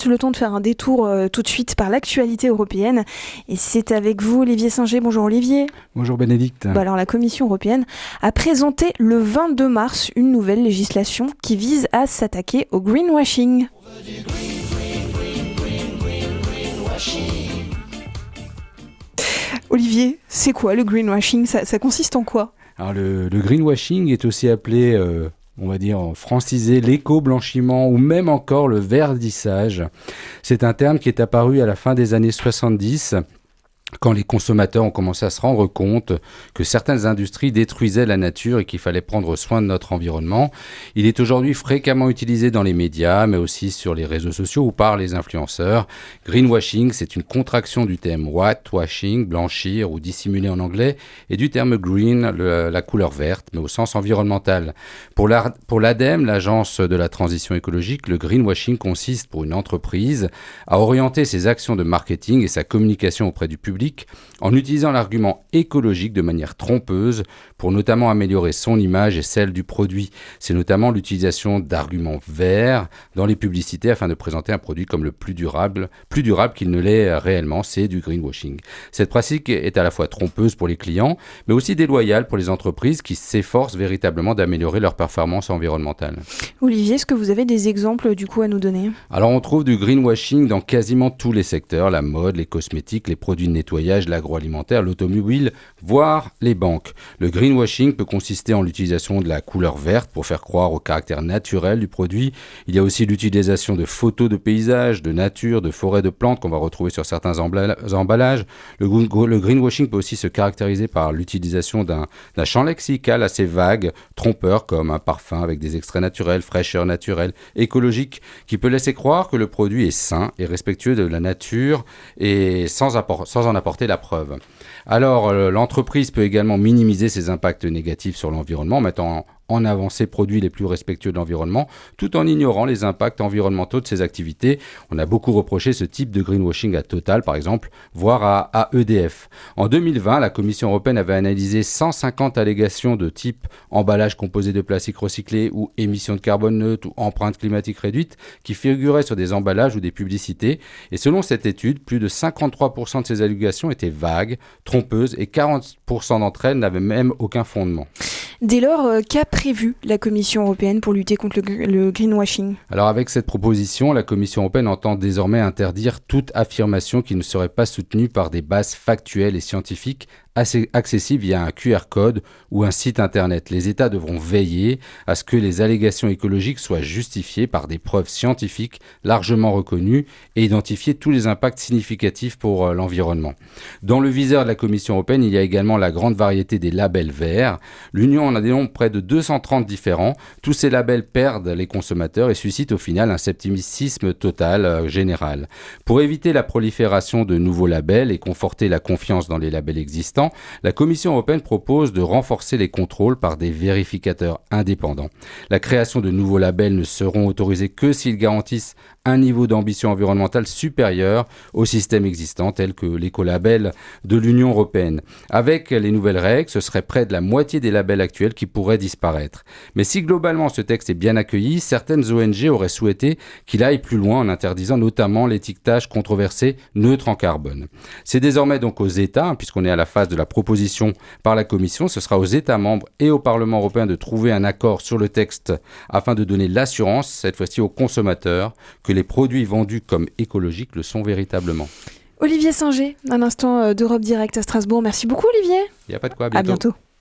Le temps de faire un détour tout de suite par l'actualité européenne. Et c'est avec vous, Olivier Singer. Bonjour Olivier. Bonjour Bénédicte. Alors la Commission européenne a présenté le 22 mars une nouvelle législation qui vise à s'attaquer au greenwashing. Olivier, c'est quoi le greenwashing ? Ça consiste en quoi ? Alors le greenwashing est aussi appelé, on va dire francisé, l'éco-blanchiment ou même encore le verdissage. C'est un terme qui est apparu à la fin des années 70 quand les consommateurs ont commencé à se rendre compte que certaines industries détruisaient la nature et qu'il fallait prendre soin de notre environnement. Il est aujourd'hui fréquemment utilisé dans les médias, mais aussi sur les réseaux sociaux ou par les influenceurs. Greenwashing, c'est une contraction du terme whitewashing, blanchir ou dissimuler en anglais, et du terme green, la couleur verte, mais au sens environnemental. Pour l'ADEME, l'Agence de la transition écologique, le greenwashing consiste pour une entreprise à orienter ses actions de marketing et sa communication auprès du public en utilisant l'argument écologique de manière trompeuse pour notamment améliorer son image et celle du produit. C'est notamment l'utilisation d'arguments verts dans les publicités afin de présenter un produit comme le plus durable qu'il ne l'est réellement. C'est du greenwashing. Cette pratique est à la fois trompeuse pour les clients, mais aussi déloyale pour les entreprises qui s'efforcent véritablement d'améliorer leur performance environnementale. Olivier, est-ce que vous avez des exemples du coup à nous donner ? Alors on trouve du greenwashing dans quasiment tous les secteurs, la mode, les cosmétiques, les produits de nettoyage, l'agroalimentaire, l'automobile, voire les banques. Le greenwashing peut consister en l'utilisation de la couleur verte pour faire croire au caractère naturel du produit. Il y a aussi l'utilisation de photos de paysages, de nature, de forêts, de plantes qu'on va retrouver sur certains emballages. Le greenwashing peut aussi se caractériser par l'utilisation d'un champ lexical assez vague, trompeur, comme un parfum avec des extraits naturels, fraîcheur naturelle, écologique, qui peut laisser croire que le produit est sain et respectueux de la nature et sans en apporter la preuve. Alors, l'entreprise peut également minimiser ses impacts négatifs sur l'environnement en mettant en avant ses produits les plus respectueux de l'environnement, tout en ignorant les impacts environnementaux de ses activités. On a beaucoup reproché ce type de greenwashing à Total, par exemple, voire à EDF. En 2020, la Commission européenne avait analysé 150 allégations de type emballage composé de plastique recyclé ou émissions de carbone neutre ou empreinte climatique réduite qui figuraient sur des emballages ou des publicités. Et selon cette étude, plus de 53% de ces allégations étaient vagues, trompeuses et 40% d'entre elles n'avaient même aucun fondement. Dès lors, qu'a prévu la Commission européenne pour lutter contre le greenwashing ? Alors avec cette proposition, la Commission européenne entend désormais interdire toute affirmation qui ne serait pas soutenue par des bases factuelles et scientifiques accessible via un QR code ou un site internet. Les États devront veiller à ce que les allégations écologiques soient justifiées par des preuves scientifiques largement reconnues et identifier tous les impacts significatifs pour l'environnement. Dans le viseur de la Commission européenne, il y a également la grande variété des labels verts. L'Union en a dénombre près de 230 différents. Tous ces labels perdent les consommateurs et suscitent au final un scepticisme total général. Pour éviter la prolifération de nouveaux labels et conforter la confiance dans les labels existants, la Commission européenne propose de renforcer les contrôles par des vérificateurs indépendants. La création de nouveaux labels ne seront autorisés que s'ils garantissent un niveau d'ambition environnementale supérieur au système existant, tel que l'écolabel de l'Union européenne. Avec les nouvelles règles, ce serait près de la moitié des labels actuels qui pourraient disparaître. Mais si globalement ce texte est bien accueilli, certaines ONG auraient souhaité qu'il aille plus loin en interdisant notamment l'étiquetage controversé neutre en carbone. C'est désormais donc aux États, puisqu'on est à la phase de la proposition par la Commission, ce sera aux États membres et au Parlement européen de trouver un accord sur le texte afin de donner l'assurance, cette fois-ci aux consommateurs, que les produits vendus comme écologiques le sont véritablement. Olivier Singer, un instant d'Europe Direct à Strasbourg. Merci beaucoup Olivier. Il n'y a pas de quoi, à bientôt.